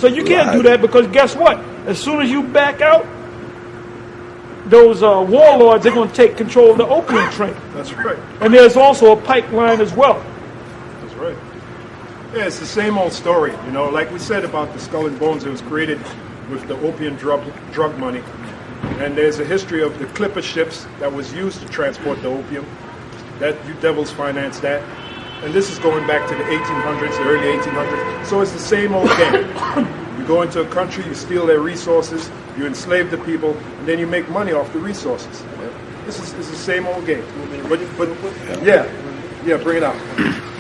So you can't do that because guess what? As soon as you back out, those warlords are going to take control of the opium trade. That's right. And there's also a pipeline as well. That's right. Yeah, it's the same old story. You know, like we said about the Skull and Bones, it was created with the opium drug money. And there's a history of the clipper ships that was used to transport the opium. That you devils financed that. And this is going back to the 1800s, the early 1800s. So it's the same old game. You go into a country, you steal their resources, you enslave the people, and then you make money off the resources. This is the same old game. But yeah, bring it out.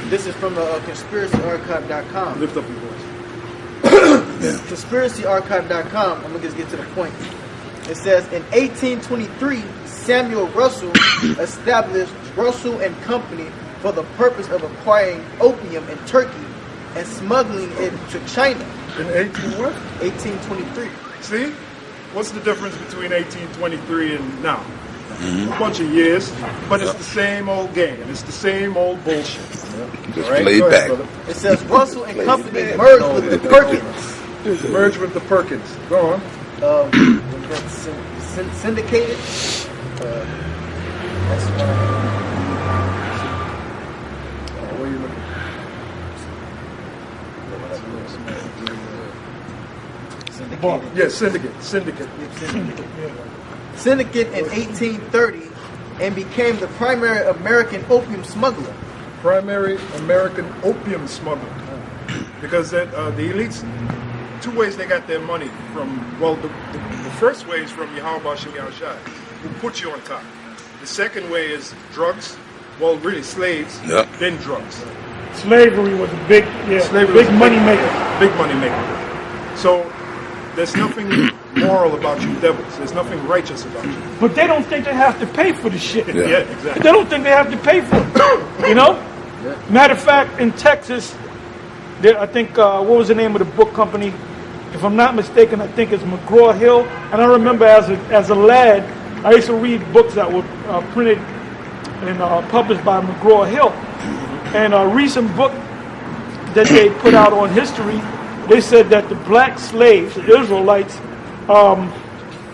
This is from the conspiracyarchive.com. Lift up your voice. Conspiracyarchive.com. I'm going to just get to the point. It says, in 1823, Samuel Russell established Russell and Company for the purpose of acquiring opium in Turkey and smuggling it to China. In 1823. See? What's the difference between 1823 and now? A bunch of years, but it's the same old game. It's the same old bullshit. Just play it back. It says Russell and Company merged with the Perkins. Merged with the Perkins. Go on. Syndicated. That's where are you looking? Syndicated. Yeah, syndicate. Syndicate in 1830 and became the primary American opium smuggler. Primary American opium smuggler. Because the elites, two ways they got their money from, well, the first way is from Yahweh Shem Yahushai, who put you on top. The second way is drugs, well, really slaves, then drugs. Slavery was a big money maker. Big money maker. So there's nothing moral about you devils. There's nothing righteous about you. But they don't think they have to pay for the shit. Yeah, exactly. They don't think they have to pay for it. You know? Matter of fact, in Texas, I think, what was the name of the book company? If I'm not mistaken, I think it's McGraw-Hill. And I remember as a lad, I used to read books that were printed and published by McGraw-Hill. And a recent book that they put out on history, they said that the black slaves, the Israelites,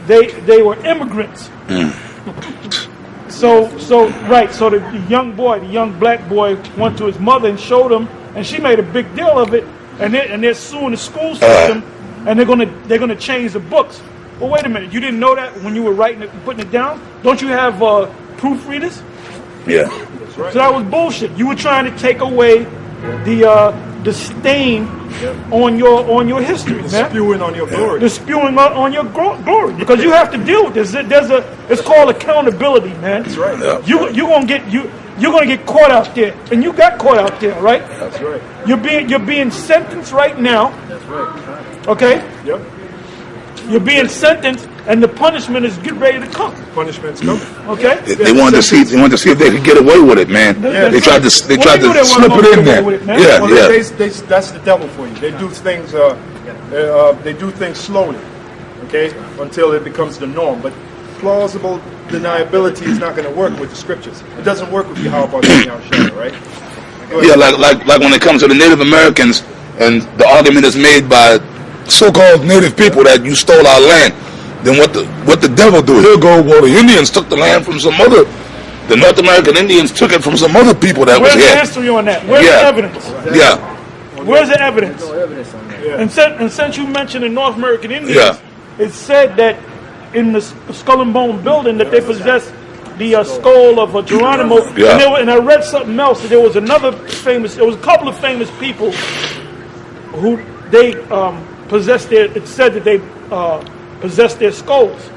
they were immigrants. So the young black boy went to his mother and showed him, and she made a big deal of it, and they're suing the school system, and they're gonna change the books. Well, wait a minute, you didn't know that when you were writing it, putting it down? Don't you have proofreaders? Yeah. So that was bullshit. You were trying to take away the stain on your history, man. Spewing on your glory. The spewing on your glory, because you have to deal with this. It's called accountability, man. That's right. Yeah. You're gonna get caught out there, and you got caught out there, right? That's right. You're being sentenced right now. That's right. Okay. Yep. You're being sentenced, and the punishment is get ready to come. Punishment's coming. Okay. They wanted to see if they could get away with it, man. Yeah. They tried to slip it in there. Well, that's the devil for you. They do things. They do things slowly, okay, until it becomes the norm. But plausible deniability is not going to work with the scriptures. It doesn't work with Yahweh Yahushua, right? Yeah, like when it comes to the Native Americans, and the argument is made by so-called Native people that you stole our land. Then what the devil do? He'll go, well, the Indians took the land from the North American Indians took it from some other people that was here. Where's the history on that? Where's the evidence? Yeah. Where's the evidence? no evidence on that. Yeah. And since you mentioned the North American Indians, it's said that in the Skull and Bone building that they possessed the skull of Geronimo. Yeah. And I read something else. That there was a couple of famous people who they possessed it said that they possessed their skulls.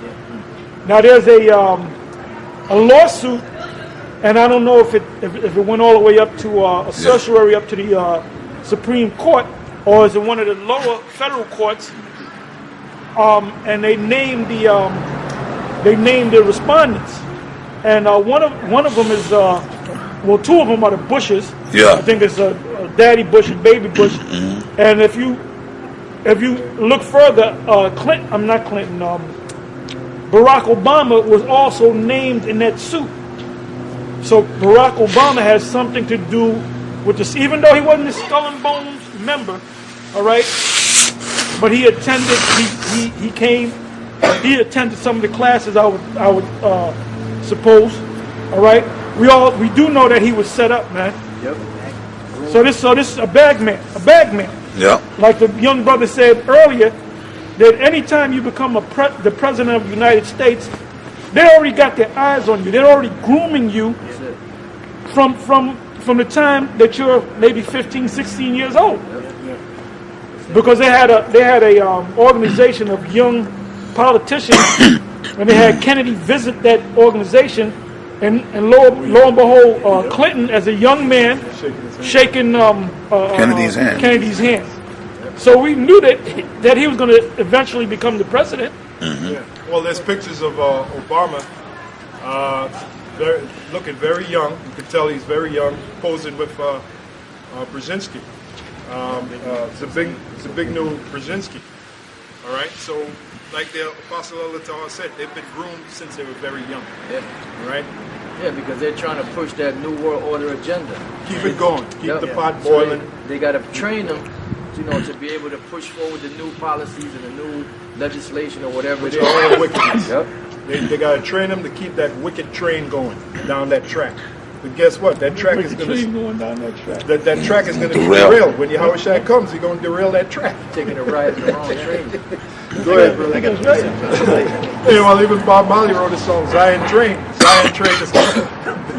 Now there's a lawsuit, and I don't know if it went all the way up to a certiorari up to the Supreme Court, or is it one of the lower federal courts? And they named the respondents, and one of them is two of them are the Bushes. Yeah. I think it's Daddy Bush and Baby Bush. Mm-hmm. And if you look further, Barack Obama was also named in that suit. So Barack Obama has something to do with this, even though he wasn't a Skull and Bones member. All right, but he attended. He came. He attended some of the classes. I would suppose. All right. We do know that he was set up, man. Yep. So this is a bag man. A bag man. Yeah. Like the young brother said earlier, that anytime you become the president of the United States, they already got their eyes on you. They're already grooming you from the time that you're maybe 15, 16 years old. Because they had a organization of young politicians, and they had Kennedy visit that organization, and lo and behold, Clinton, as a young man, shaking Kennedy's hand. Kennedy's hand. So we knew that he was going to eventually become the president. Yeah. Well, there's pictures of Obama looking very young. You can tell he's very young, posing with Brzezinski. Zbigniew Brzezinski. All right, so like the Apostle Olatar said, they've been groomed since they were very young. Yeah. All right, Yeah, because they're trying to push that New World Order agenda. keep it going, keep Yep. the pot So boiling. they got to train them, to be able to push forward the new policies and the new legislation or whatever it Which are all is. wickedness. Yep. They got to train them to keep that wicked train going down that track. But guess what? That track is going to going down that track. that track is going to be Derail. derailed. When Yahushua comes, he's going to derail that track. Taking a ride in the wrong train. Go ahead, brother. Hey, well, even Bob Marley wrote a song, Zion Train. Zion Train is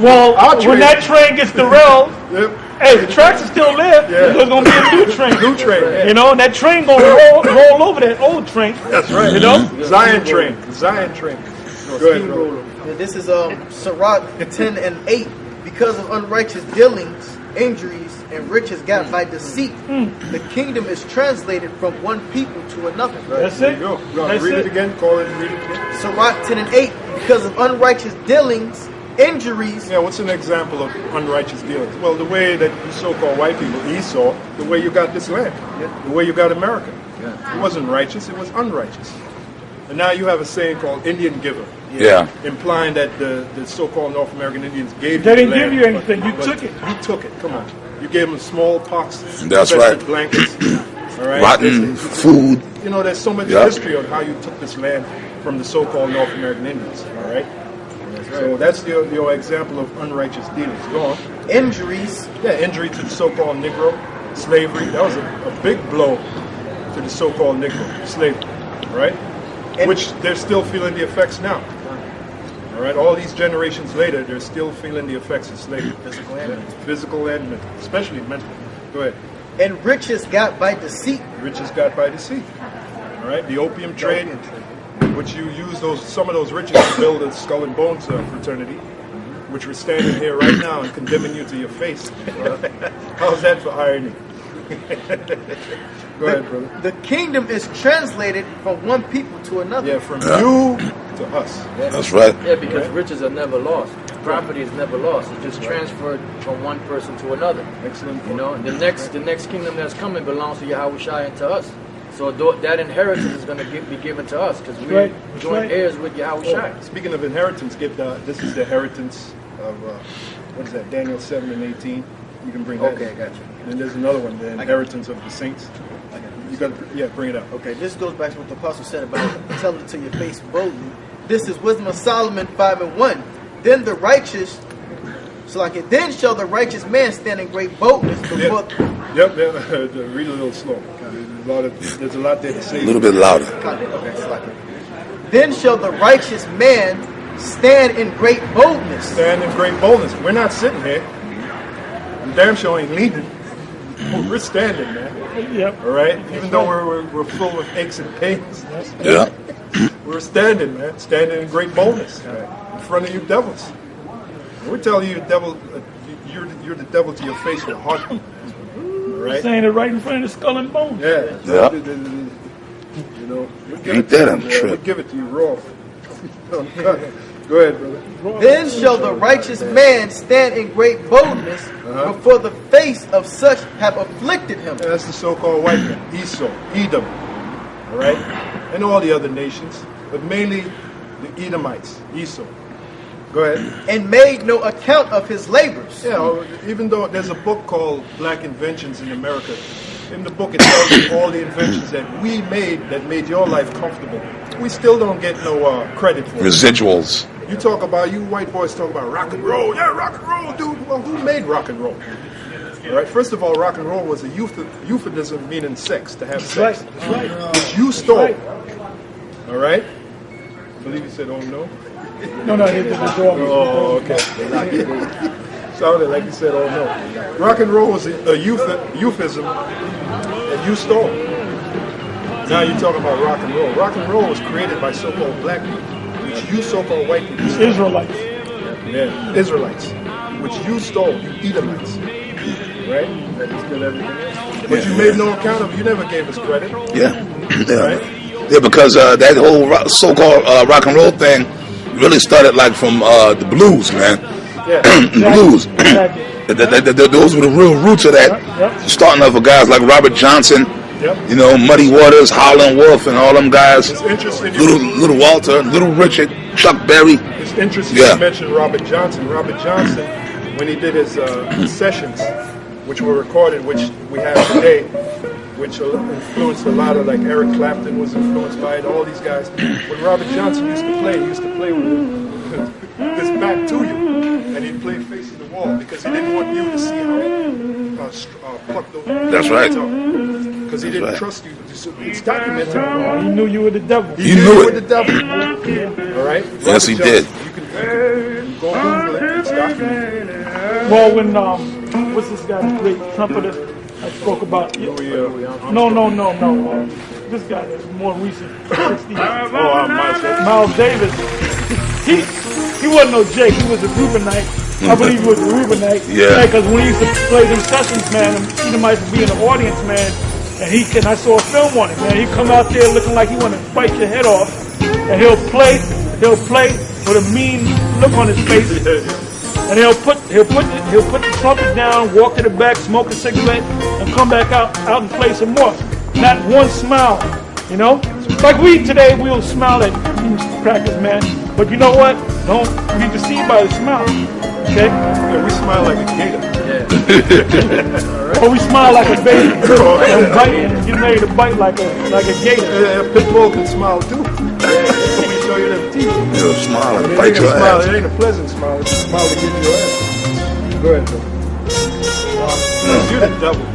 Well, Our when train. that train gets derailed, Yep. hey, the tracks are still there. Yeah. There's gonna be a new train. New train. Yeah. You know, and that train gonna roll over that old train. That's right. You know? Zion Train. Zion Train. Go ahead, brother. Yeah, this is Sirach 10 and 8. Because of unrighteous dealings, injuries, and riches got by deceit, the kingdom is translated from one people to another. That's There it. you go. You want to That's read it it. again? Call it and read it again. Sirach 10 and 8. Because of unrighteous dealings, injuries, Yeah, what's an example of unrighteous dealings? Well, the way that you so-called white people, Esau, the way you got this land, the way you got America. It wasn't righteous, it was unrighteous. And now you have a saying called Indian giver. Yeah. Implying that the so-called North American Indians gave They you didn't land, give you anything, you but took it. You took it, come on. You gave them smallpox, That's infested right. blankets, all right? Rotten food. You know, there's so much Yep. history on how you took this land from the so-called North American Indians, all right? So that's your example of unrighteous dealings. Go on. injuries, Yeah, injury to the so-called Negro, slavery. That was a big blow to the so-called Negro, slavery, right? And- Which they're still feeling the effects now. All right, all these generations later, they're still feeling the effects of slavery. Physical and mental, especially mental. Go ahead. and riches got by deceit. Riches got by deceit. All right, the opium trade, which you use some of those riches to build a skull and bones fraternity, which we're standing here right now and condemning you to your face. How's that for irony? Go ahead, brother. The kingdom is translated from one people to another. Yeah, from you to us. That's right. Yeah, because riches are never lost. Property is never lost. It's just transferred from one person to another. Excellent. You know, the next kingdom that's coming belongs to Yahushua and to us. So that inheritance is going to be given to us because we're Right. That's joint right. heirs with Yahushua. Speaking of inheritance, this is the inheritance of, what is that, Daniel 7 and 18. You can bring that. Okay, I got you. And then there's another one, the inheritance of the saints. You got to, bring it up. Okay, this goes back to what the apostle said about telling it to your face boldly. This is Wisdom of Solomon 5 and 1. Then the righteous, then shall the righteous man stand in great boldness before. Yep. Read a little slow. There's a lot there to say. A little bit louder. Okay, then shall the righteous man stand in great boldness. Stand in great boldness. We're not sitting here. We damn sure ain't leaning. We're standing, man. Yep. All right? Even though we're full of aches and pains, Yeah. we're standing, man. Standing in great boldness in front of you devils. We're telling you, devil, you're the devil to your face, your heart. All right? Saying it right in front of the skull and bones. Yeah. Yeah. You know, we'll give Ain't it to that you, a man. trip? We'll give it to you raw. Go ahead, brother. Then shall the righteous man stand in great boldness before the face of such have afflicted him. And that's the so-called white man, Esau, Edom, all right, and all the other nations, but mainly the Edomites, Esau. Go ahead. And made no account of his labors. Yeah, even though there's a book called Black Inventions in America, In the book, it tells you all the inventions that we made that made your life comfortable. We still don't get no credit for it. Residuals. You talk about, you white boys talk about rock and roll. Yeah, rock and roll, dude. Well, who made rock and roll? All right. First of all, rock and roll was a euphemism meaning sex, to have sex. That's right. Which you stole. Right. All right. I believe you said, oh no. No, it did the door. Oh, okay. Sounded like you said, oh no. Rock and roll was a euphemism that you stole. Now you're talking about rock and roll. Rock and roll was created by so-called black people, which you so-called white people stole. Israelites. Yeah, Israelites, which you stole, you Edomites. Right? But you made no account of, you never gave us credit. Yeah. Right? Yeah, because that whole so-called rock and roll thing really started like from the blues, man. Yeah. Blues. Exactly. Those were the real roots of that. Yep. Starting off with guys like Robert Johnson, Yep. you know, Muddy Waters, Howlin' Wolf, and all them guys. It's interesting. Little Walter, Little Richard, Chuck Berry. It's interesting Yeah. you mentioned Robert Johnson. Robert Johnson, when he did his sessions, which were recorded, which we have today, which influenced a lot of, like Eric Clapton was influenced by it, all these guys. When Robert Johnson used to play, he used to play with his back to you, and he'd play facing the wall because he didn't want you to see how he plucked those. That's right. Because he didn't right. trust you. It's documented. He knew you were the devil. He knew it. with the devil. All right. Yes, he did. You can go Google it. It's documented. Well, when what's this guy, the great trumpeter I spoke about? No. This guy is more recent, 60s. Miles Davis. He wasn't no Jake. He was a Reubenite. I believe he was a Reubenite. Yeah. Because when he used to play them sessions, man, he might be in the audience, man. And I saw a film on it, man. He'd come out there looking like he wanted to bite your head off, and he'll play with a mean look on his face, and he'll put the trumpet down, walk to the back, smoke a cigarette, and come back out and play some more. Not one smile, you know. Like we today, we'll smile at practice, man. But you know what? Don't be deceived by the smile, okay? Yeah, we smile like a gator. Or we smile like a baby and bite and get ready to bite like a gator. Yeah, pit bull can smile too. Let me show you them teeth. You'll smile and It bite ain't a your smile. ass. It ain't a pleasant smile. It's a smile to get in your ass. Go ahead, bro. You're the devil,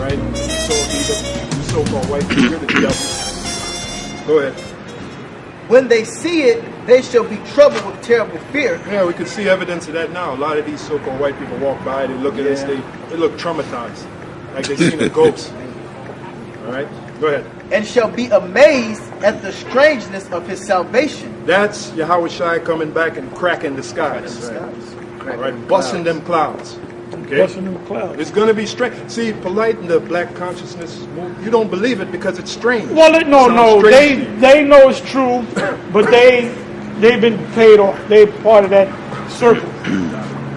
right? You so-called white people, you're the devil. Go ahead. When they see it, they shall be troubled with terrible fear. Yeah, we can see evidence of that now. A lot of these so-called white people walk by, they look at us, they look traumatized, like they've seen a ghost. All right, go ahead. And shall be amazed at the strangeness of his salvation. That's Yahweh Shai coming back and cracking the skies. All right, busting them clouds. Okay, Busting them clouds. it's going to be strange. See, polite in the black consciousness movement, you don't believe it because it's strange. Well, no, Sounds strange to you. they know it's true, but they've been paid off. They're part of that circle,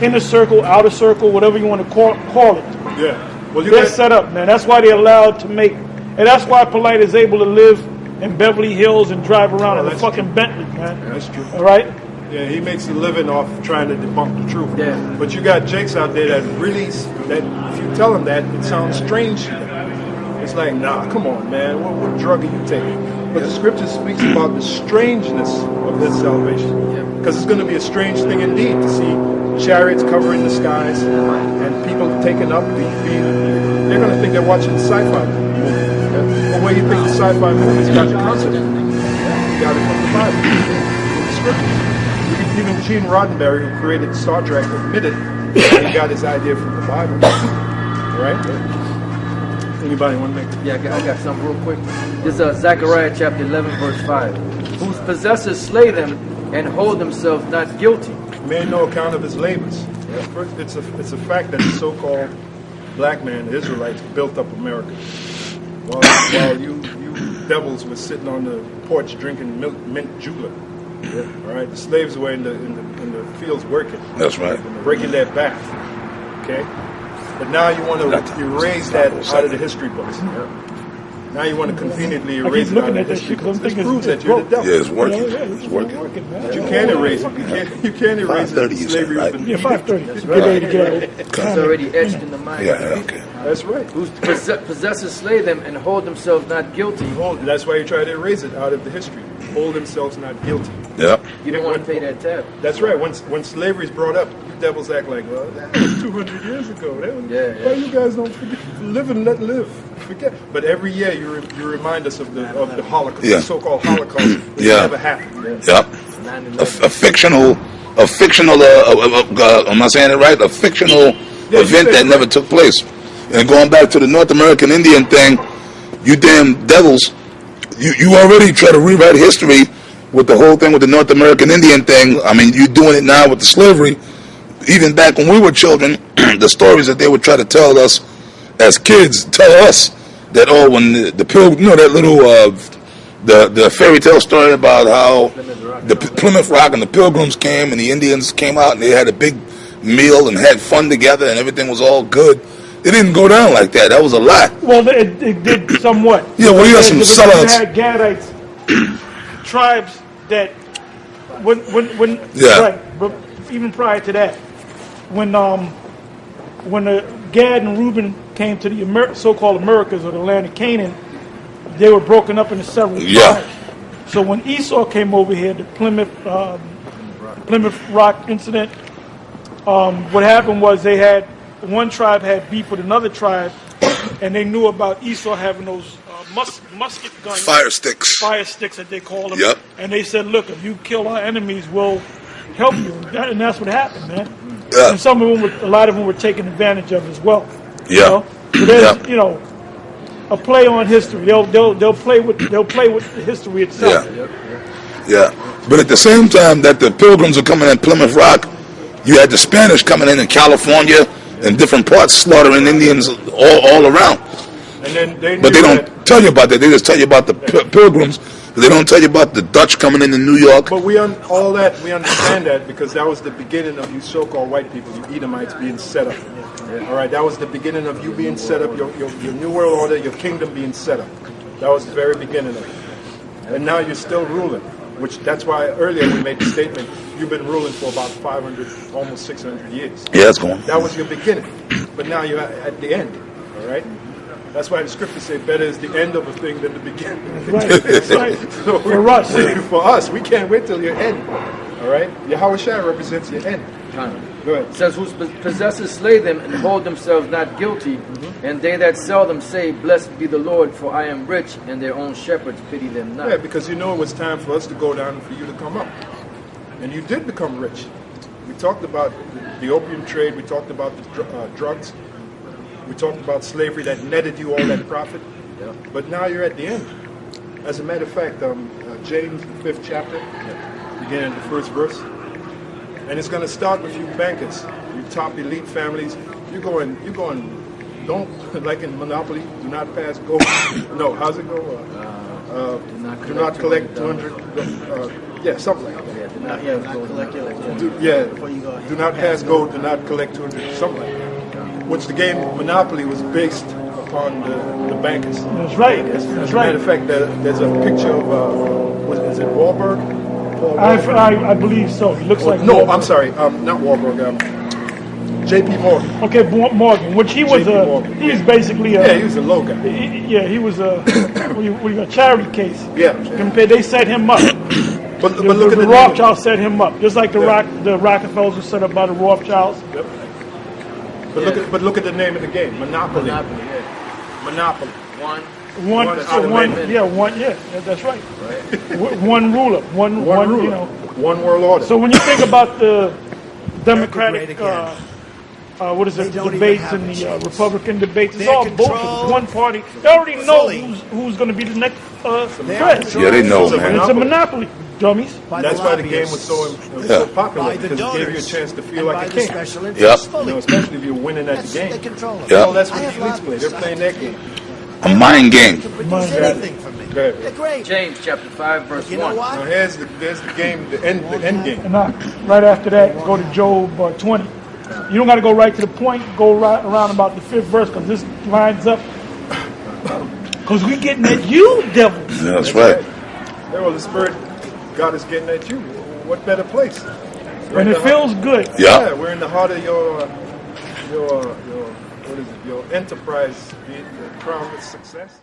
inner circle, outer circle, whatever you want to call it. Yeah. Well, you They're got set up, man. That's why they're allowed to make, and that's why Polite is able to live in Beverly Hills and drive around in a that's fucking Bentley, man. that's true. All right. Yeah, he makes a living off trying to debunk the truth. Yeah. But you got Jakes out there that really, that if you tell them that, it sounds strange to them. It's like, nah, come on, man. What drug are you taking? But the scripture speaks about the strangeness of this salvation. Because it's going to be a strange thing indeed to see chariots covering the skies and people taken up. They're going to think they're watching a sci-fi movie. Well, where do you think the sci-fi movies got the concept? You got it from the Bible, from the scriptures. Even Gene Roddenberry, who created Star Trek, admitted that he got his idea from the Bible. Right? Anybody want to make? Yeah, I got something real quick. This is Zechariah chapter 11, verse 5. Whose possessors slay them and hold themselves not guilty. Made no account of his labors. First, it's a fact that the so-called black man, the Israelites, built up America. While you devils were sitting on the porch drinking mint julep. All right, the slaves were in the fields working. That's right. Breaking their back. Okay, but now you want to erase that out of the history books. Now you want to conveniently I erase keep it out looking of the at that history shit because I'm books. This thinking proves that you're the devil. Yeah, it's working. Yeah, It's working. man. But you can't erase it. You can't erase it. 5:30 you said, Slavery right? was Yeah, 5:30. Get ready to get It's already etched in the mind. Yeah, okay. That's right. Whose possessors slay them and hold themselves not guilty. That's why you try to erase it out of the history. Hold themselves not guilty. Yeah. You don't want to pay that tab. That's right. When slavery is brought up, you devils act like, well, that was 200 years ago. That was, why you guys don't forget? Live and let live. Forget. But every year you remind us of the Holocaust, the so-called Holocaust that never happened. Yeah. A fictional. Am I saying it right? A fictional event that never took place. And going back to the North American Indian thing, you damn devils, you already try to rewrite history with the whole thing with the North American Indian thing. I mean, you're doing it now with the slavery. Even back when we were children, the stories that they would try to tell us as kids, tell us that, when the Pilgrim, that little, the fairy tale story about how the Plymouth Rock and the Pilgrims came and the Indians came out and they had a big meal and had fun together and everything was all good. It didn't go down like that. That was a lie. Well, it did somewhat. Yeah, well, you got some sellouts. You had Gadites, tribes that, when right, but even prior to that, when the Gad and Reuben came to the so-called Americas or the land of Canaan, they were broken up into several tribes. So when Esau came over here, the Plymouth Rock incident, what happened was one tribe had beef with another tribe, and they knew about Esau having those musket guns, fire sticks that they call them. Yep. And they said, "Look, if you kill our enemies, we'll help you." And that's what happened, man. Yeah. And a lot of them were taken advantage of as well. Yeah. So there's, a play on history. They'll play with the history itself. Yeah. But at the same time that the Pilgrims were coming in Plymouth Rock, you had the Spanish coming in California and different parts slaughtering Indians all around. And then but they don't tell you about that. They just tell you about the Pilgrims. They don't tell you about the Dutch coming into New York. But we understand that because that was the beginning of you so-called white people, you Edomites, being set up. All right, that was the beginning of you being set up, your New World Order, your kingdom being set up. That was the very beginning of it. And now you're still ruling, that's why earlier we made the statement, you've been ruling for about 500, almost 600 years. Yeah, that's going. That was your beginning. But now you're at the end, all right? That's why the scriptures say better is the end of a thing than the beginning. That's right. So for us, we can't wait till your end. All right? Yahweh Shai represents your end. Go ahead. It says, whose possessors slay them and hold themselves not guilty, and they that sell them say, Blessed be the Lord, for I am rich, and their own shepherds pity them not. Yeah, because it was time for us to go down and for you to come up. And you did become rich. We talked about the opium trade. We talked about the drugs. We talked about slavery that netted you all that profit. Yeah. But now you're at the end. As a matter of fact, James, the 5th chapter, beginning the 1st verse. And it's going to start with you bankers, you top elite families. You're going, don't, like in Monopoly, do not pass go. No, how's it go? Do not collect 200. Something like that. Do not pass go, do not collect 200, something like that. Which the game Monopoly was based upon the bankers. That's right. As a matter of fact, there's a picture of, is it Wahlberg? I believe so. He looks like no, Morgan. I'm sorry, not Wahlberg. J.P. Morgan. Okay, Morgan, which he was he's basically he was a low guy. He was a a charity case. Yeah. They set him up. But look at the Rothschilds set him up, just like the Rockefellers were set up by the Rothschilds. Yep. But look at the name of the game, Monopoly. Monopoly. One. That's right. One ruler, one ruler, one world order. So when you think about the Democratic, debates and the Republican debates, it's all bullshit. It's one party. They already know who's going to be the next president. Yeah, they know, man. It's a monopoly, dummies. That's why the game was so popular, because it gave you a chance to feel like a king. Especially if you're winning at the game. Yeah. That's what the elites play. They're playing that game. A mind game. Anything for me. They're great. James chapter 5 verse 1. Now there's the game, the end game. And right after that, go to Job 20. You don't got to go right to the point. Go right around about the 5th verse, because this lines up. Because we getting at you, devils. Yeah, that's right. Yeah, well, the Spirit, God is getting at you. What better place? And it feels good. Yeah. We're in the heart of your what is it? Your enterprise be crowned with success.